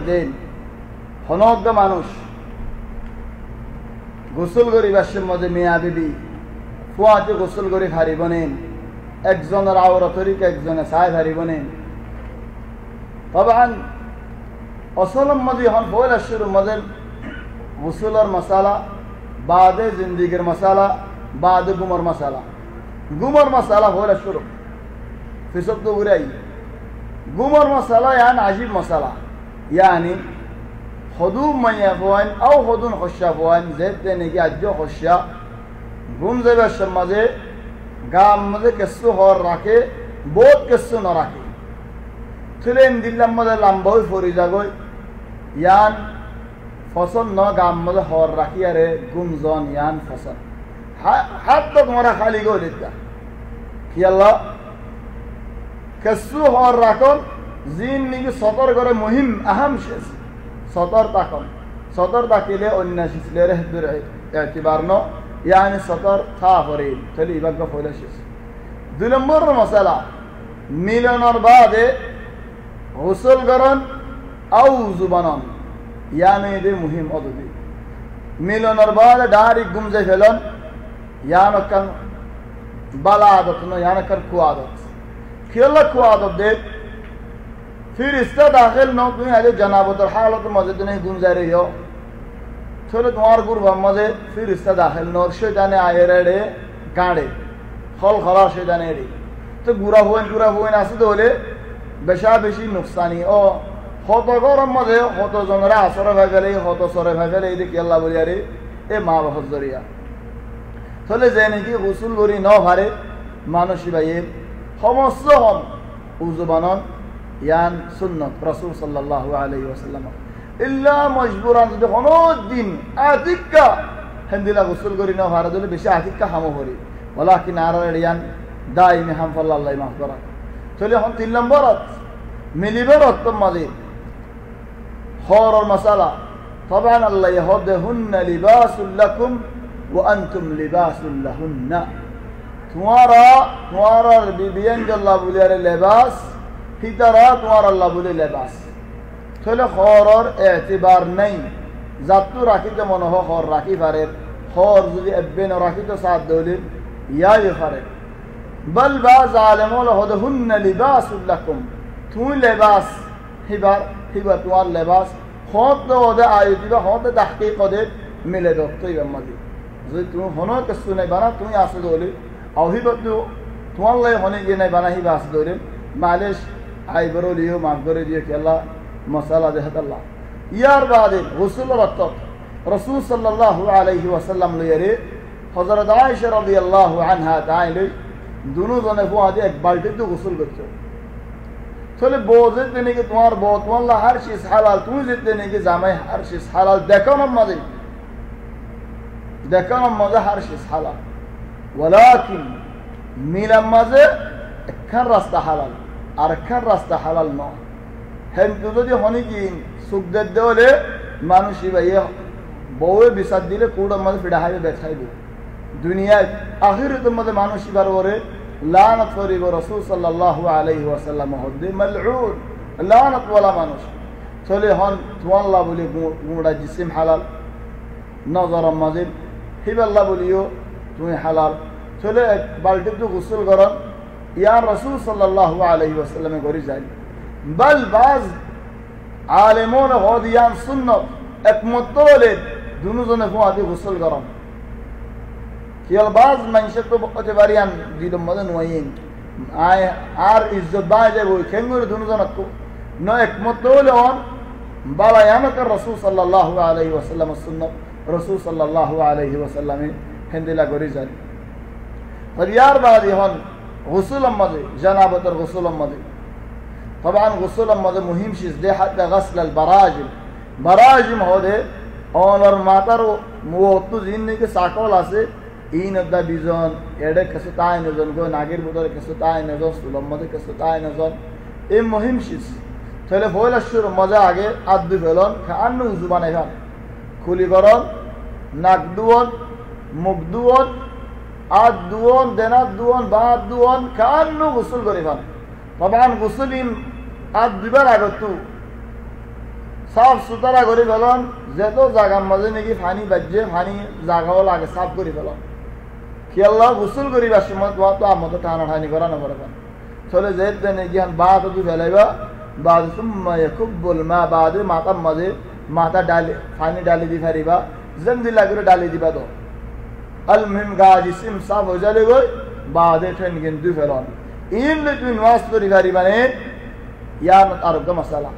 দিন হনজ্ঞ মানুষ গোসল করি বাসের মধ্যে মিয়া বিবি ফুয়াতে গোসল করে হারিব নেন একজনের আওরতরিক একজনে সাহেব হারিব নেন তবান অসলম মধ্যে হন বইল শুরু মধ্যে গোসলের মশালা বাদে জিন্দিগির মশালা বাদে গুমর মশালা বইল শুরু ফিসব তো উড়াই গুমর মশালা यान अजीब मसाला यानी खदूम मयफवान औ खदून खशाफवान जेद देने की अज्जो खशा गुम जेबे शमजे गाम मजे केसु हर राखे बोत केसु न राखे थुलेन दिल्लम मजे लंबोई फोरी जागोय यान फसल न गाम मजे हर राखी अरे गुम जोन यान फसल हाथ तो तुम्हारा खाली गो लेता कि अल्लाह केसु हर राखोन জিন নিকে সতর করে মুহিম আহম শেষ সতর তাকিলে অন্যাসিসলের হেদুর এতিবার ন ইয়ানি সতর থা করে তাহলে ইবাগ ফয়লা শেষ দুই নম্বর মশালা মিলনের বাদে গোসল করন আউ জুবানন ইয়ানি দে মুহিম অদদি মিলনের বাদে ডাইরেক্ট গুমজে ফেলন ইয়ান কান বালা আদত ন ইয়ান কান কুয়াদত খেলা কুয়াদত দে फिर इसका दाखिल न तुम्हें अरे जनाबत हालत मस्जिद नहीं गुम जा रही हो चलो तुम्हार गुरु मजे फिर इसका दाखिल न शैताने आए रे गाड़े खल खला शैताने रे तो गुरा हुए आसे तो बोले बेशा बेशी नुकसानी ओ हत गरम मजे हत जनरा आसरे भाई गले हत सरे भाई गले ये कि अल्लाह बोलिया रे ए मा बहुत जरिया चले जेने की गुसुल करी न भारे मानुषी भाई समस्त हम उजुबानन यान सुन्नत रसूल सल्लल्लाहु अलैहि वसल्लम इल्ला मजबूरान যদি কোনো দিন আতিকা হেন্দিলা গোসল করি না ভাড়া দিলে বেশি আতিকা হামো করি ওয়ালাকিন আরার ইয়ান দাইমি হাম আল্লাহ মাফ করা চলে হন 3 নম্বরত মিলিবে রত মাঝে হরর মাসালা طبعا الله يهدهن لباس لكم وانتم لباس لهن तुम्हारा बीबियन जल्ला बुलियारे लिबास हितारा तुम्हारा अल्लाह बोले लेबास थोले खौरर एतिबार नहीं जातु राखी तो मन हो खौर राखी फारे खौर जुदी अब्बे न राखी तो साथ दोले या ये फारे बल बाज आलमोल हदहुन्न लिबासुल लकुम तू लेबास हिबार तुम्हार लेबास खौत तो ओदे आयती बा खौत तहकीक ओदे मिले दो तो ये मदी जो तू होनो कसु नहीं बना तू आसे दोले और ही बतू तुम्हार ले होने ये नहीं बना ही बास दोले मालिश आई बरो लियो माफ करे दिए कि अल्लाह मसाला देहत अल्लाह यार बादे गुस्ल रक्त रसूल सल्लल्लाहु अलैहि वसल्लम ले हजरत आयशा रदियल्लाहु अन्हा ताइले दोनों जने को आदि एक बाल्टी तो गुस्ल करते चले बोझे देने के तुम्हार बहुत वाला हर चीज हलाल तू जित देने के जामे हर चीज हलाल देखो न मजे हर चीज हलाल वलाकिन मिला मजे एक रास्ता हलाल আরেকখান রাস্তা হালাল নয় হেন্তু যদি হনি কি সুখদের দেওয়ালে মানুষই ভাইয়ে বউয়ে বিচার দিলে কুড়ার মধ্যে ফিডা হাইবে বেছাইবে দুনিয়ায় আখিরাতের মধ্যে মানুষই বার করে লানত করিব রাসূল সাল্লাল্লাহু আলাইহি ওয়াসাল্লাম হদ্দে মালউন লানত ওয়ালা মানুষ চলে হন তোয়াল্লাহ বলে গুমড়া জিসিম হালাল নজর মাজিদ হিবাল্লাহ বলিও তুমি হালাল চলে বালতি তো গোসল করন या रसूल सल्लल्लाहु अलैहि वसल्लम गोरी जाए बल बाज आलिमों ने हो दिया सुन्नत एक मुत्तोले दोनों जने को आदि गुस्ल करम केवल बाज मंशे तो बहुत बारियान दिलो मदन वहीन आए आर इज्जत बाजे वो खेंगुर दोनों जने को न एक मुत्तोले on बाला याना कर रसूल सल्लल्लाहु अलैहि वसल्लम सुन्नत रसूल सल्लल्लाहु अलैहि वसल्लम हिंदिला गोरी जाए और यार बादी हन गुस्ल मदे जनाबतर गुस्ल मदे طبعا गुस्ल मदे मुहिम चीज दे حتى غسل البراجم हो दे और मातर मुवत्तु जिन्ने के साकोल आसे इन अद्दा बिजन एडे कसुताय नजन गो नागिर बुदर कसुताय नजन सुलम मदे कसुताय नजन ए मुहिम चीज चले बोला शुरू मजा आगे आदि बेलन खानु जुबाने खान खुली गरन नाक दुवन मुख दुवन आज दुवन देना दुवन बाद दुवन कान्नु गुस्ल करिबान तबान गुस्लिन आज दुबार आगतु সাফ সুতরা করে ফেলন, যেত জায়গার মাঝে নাকি পানি বাজছে পানি জায়গাও লাগে সাফ করে ফেলন। খেয়াল্লা গোসল করিবার সময় তোমার তো আমতো টানাটানি করা না পারবেন। চলে যেতে নাকি বাদ তো ফেলাইবা, বাদ খুব বল মা বাদে মাথার মাঝে মাথা ডালি পানি ডালি দি ফারিবা, যেন দিলা করে ডালি দিবা তো আলমিম গা জিসিম সাফ হয়ে যাবে গই বাদে ঠেন কিন্তু ফেলন। ইনলে তুমি নামাজ পড়ি ফারিবানে ইয়ান আরোগ্য মশালা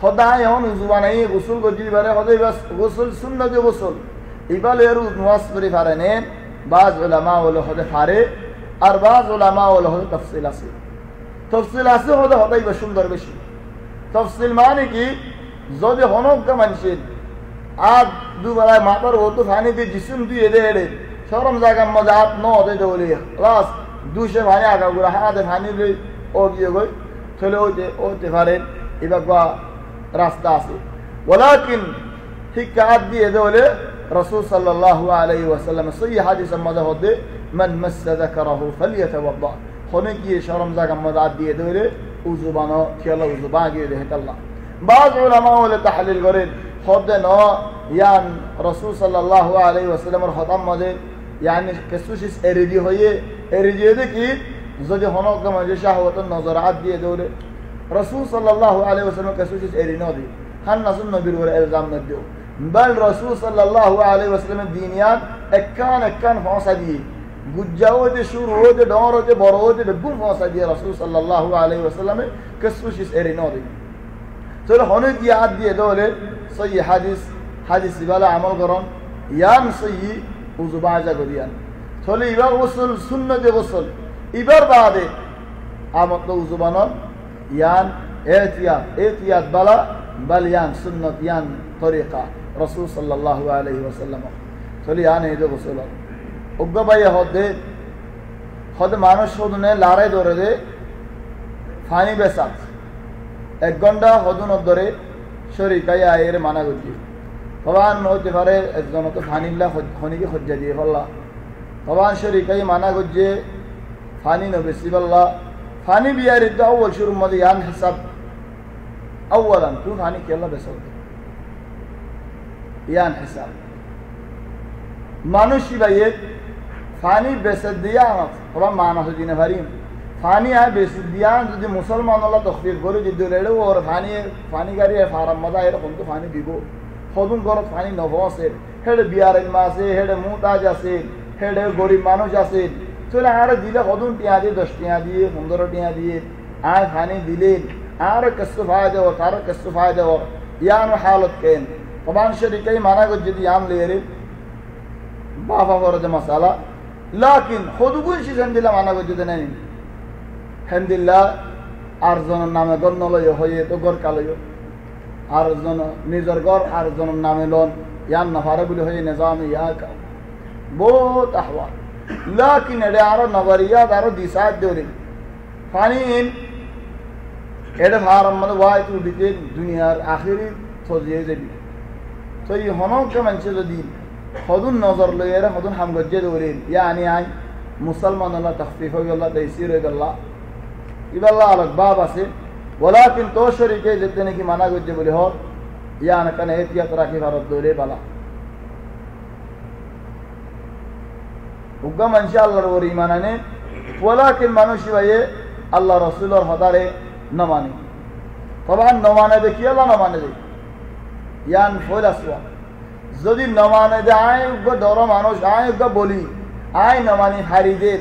সদায় এখন উজু বানাই গোসল করতে পারে, সদায় গোসল সুন্নত গোসল ইবালে আর নামাজ পড়ি পারেনে। বাজ ওলামা হলো হতে পারে, আর বাজ ওলামা হলো হতে তফসিল আছে। তফসিল আছে হতে হতেই বা সুন্দর বেশি। তফসিল মানে কি, যদি হনজ্ঞ মানুষের আর দুবেলায় মাথার হতো পানিতে জিসুম দিয়ে এড়ে এড়ে সরম জায়গার মধ্যে হাত ন হতে বলি প্লাস দুশে ভাই আগা গুড়া হাতে ভানি ও গিয়ে গই চলে হতে পারেন। এবার রাস্তা আছে ওলাকিন ঠিক হাত দিয়ে এদে হলে রসুল সাল্লাল্লাহু আলাইহি ওয়াসাল্লাম সহি হাদিসের মধ্যে হতে মান মাসসা যাকারাহু ফালিয়াতাওয়াদ্দা, হনে গিয়ে শরম জায়গার মধ্যে হাত দিয়ে ধরে উযু বানো, খেলা উযু বাগিয়ে দেয় আল্লাহ। বাজ উলামা হলে তাহলিল করেন হদে ন ইয়ান রসুল সাল্লাল্লাহু আলাইহি ওয়াসাল্লামের হতাম মধ্যে ইয়ানি কেসুশিস এরিজি হয়ে এরিজি দেখি যদি হনক মাঝে শাহওয়াতের নজর হাত দিয়ে দৌড়ে রসুল সাল্লাল্লাহু আলাইহি ওয়াসাল্লাম কেসুশিস এরি ন দি হান নাসুন নবীর উপরে ইলজাম ন দিও, বল রসুল সাল্লাল্লাহু আলাইহি ওয়াসাল্লামের দিনিয়াত একান ফাঁসা দিয়ে গুজ্জা হতে শুরু হতে ডর হতে বড় হতে বেগুন ফাঁসা দিয়ে রসুল সাল্লাল্লাহু আলাইহি ওয়াসাল্লামে কেসুশিস এরি ন দি। চলে হনে দিয়ে হাত দিয়ে দৌড়ে সহি হাদিস ইবালা আমল করন ইয়ান সহি উযু বাজা করিয়ান। চলে ইবার গোসল সুন্নতে গোসল ইবার বাদে আমত উযু বানন ইয়ান এহতিয়াত বালা বাল ইয়ান সুন্নত ইয়ান তরিকা রাসূল সাল্লাল্লাহু আলাইহি ওয়াসাল্লাম। চলে ইয়ান এই গোসল উগ্গ ভাই হদে মানুষ হদনে লারাই ধরে দে ফানি বেসাত 1 ঘন্টা হদুন ধরে শরীকাই আয়ের মানা করছি ভবান হতে পারে একজন তো ফানিল্লা খনিকে খজ্জা দিয়ে ফেললা ভবান শরীকাই মানা করছে ফানি নবেসি বললা ফানি বিয়ারি তো আউ্ল শুরুর মধ্যে ইয়ান হিসাব আউ্লান তুই ফানি কেলা বেসা ইয়ান হিসাব মানুষই ভাইয়ে ফানি বেসে দিয়া আমার ভবান মানা হচ্ছে না ভারিম ফানি আয় বেশি দিয়া যদি মুসলমান আল্লাহ তখফির করে যদি রেড়ে ওর ফানি গাড়ি ফারাম মজা এরকম তো ফানি দিব সদুন ঘরত ফানি নভ আছে হেডে বিয়ারের মা আছে হেডে মুতাজ আছে হেডে গরিব মানুষ আছে চলে আর দিলে সদুন টিয়া দিয়ে 10 টিয়া দিয়ে 15 টিয়া দিয়ে আর ফানি দিলেন আর কষ্ট ফায় দেওয়ার তার কষ্ট ফায় দেওয়ার ইয়ান হালত কেন তবান শরীকাই মানা করে যদি ইয়াম লেরে বাবা ফরজে মশালা লাকিন সদুগুন সিজন দিলে মানা করে যদি নেই হেন্দিল্লা আর জনের নামে গণ্য লয় হয়ে তো গড় কালয় আর জন নিজের গড় আর জনের নামে লন ইয়ান নাফারে বলে হয়ে নিজাম ইয়া বহুত আহওয়াল লাকিন এডে আরো নগরিয়াত আরো দিশাত দেওরে ফানিন এডে ফারাম মানে ওয়াই তু দিতে দুনিয়ার আখিরি সজিয়ে যাবি তো এই হনকে মানুষে যদি হদুন নজর লই এরা হদুন হামগজ্জে দেওরে ইয়ানি আই মুসলমান আল্লাহ তখফিফ হয়ে আল্লাহ তাইসির হয়ে আল্লাহ ইবাল্লাহ আলাক বাব আছে ওলাকিন তো শরীকে যেতে নাকি মানা করছে বলে হর ইয়ান কানে এহতিয়াত রাখি ভারত দৌড়ে বালা উগ্গা মানুষ আল্লাহর ওর ইমান আনে ওলাকিন মানুষই ভাইয়ে আল্লাহ রসুলের হদারে ন মানে তখন ন মানে দেখি আল্লাহ ন মানে দে ইয়ান ফল আসুয়া যদি ন মানে দে আয় উগ্গ ডর মানুষ আয় উগ্গ বলি আয় ন মানি হারি দে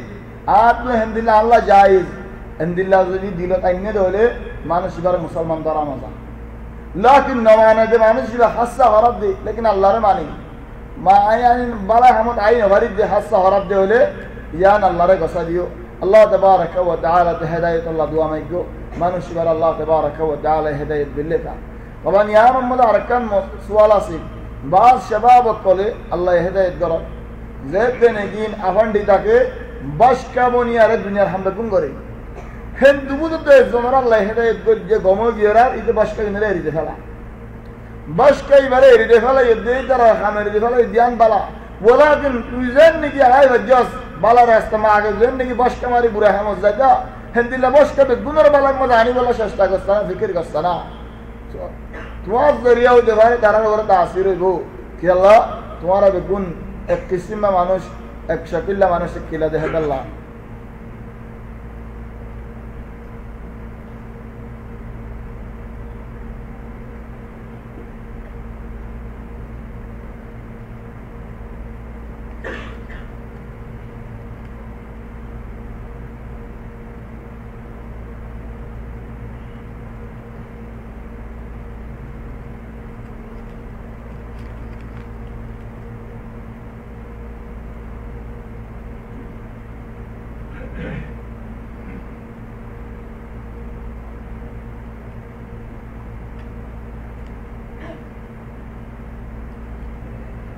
আর তো হেন্দিল্লা আল্লাহ জায়েজ হেন্দিল্লা যদি দিল তাইনে হলে মানুষ এবার মুসলমান ধরা মজা লাকিন ন মানে দে মানুষ এবার হাসা হরফ দে লেকিন আল্লাহরে মানি মা আইন বালা হামত আইন হরিদ দে হাসা হরফ দে হলে ইয়ান আল্লাহরে গসা দিও আল্লাহ তাবারাকা ওয়া তাআলা তে হেদায়েত আল্লাহ দোয়া মাইগো মানুষ এবার আল্লাহ তাবারাকা ওয়া তাআলা হেদায়েত দিলে তা তখন ইয়ার মধ্যে আরকান সুয়াল আছে বাস শাবাব কলে আল্লাহ হেদায়েত করো যেতে নেগিন আফান্ডিটাকে বাসকা বনিয়ারে দুনিয়ার হামলা গুণ করে হেন দুবুদত একজনের আল্লাহ হেদায়েত করে যে গম গিয়ার ইতে বাসকা কিনে এরিতে ফেলা বাসকা এবারে এরিতে ফেলা এদে তারা খামের এরিতে ফেলা ধ্যান বালা বলা দিন তুই যেন নাকি আই বাজ্জাস বালা রাস্তা মা আগে যেন নাকি বাসকা মারি বুড়া হামজ যাইতা হেন দিল্লা বাসকা বেগুনের বালার মধ্যে আনি বলা চেষ্টা করছে না ফিকির করছে না তোমার জরিয়াও দেবারে তারা ওরা তাসির হইব কি আল্লাহ তোমারা বেগুন এক কিসিমা মানুষ এক শকিল্লা মানুষ খিলা দেহে আল্লাহ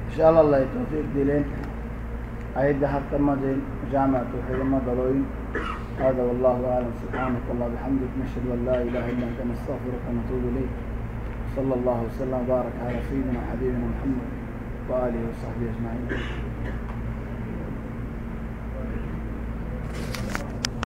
إن شاء الله توفيق دلين أيد حتى ما زين جامعة توحيد ما ضلوين هذا والله أعلم سبحانك الله بحمدك نشهد أن لا إله إلا أنت نستغفرك ونتوب إليك صلى الله وسلم وبارك على سيدنا وحبيبنا محمد وآله وصحبه أجمعين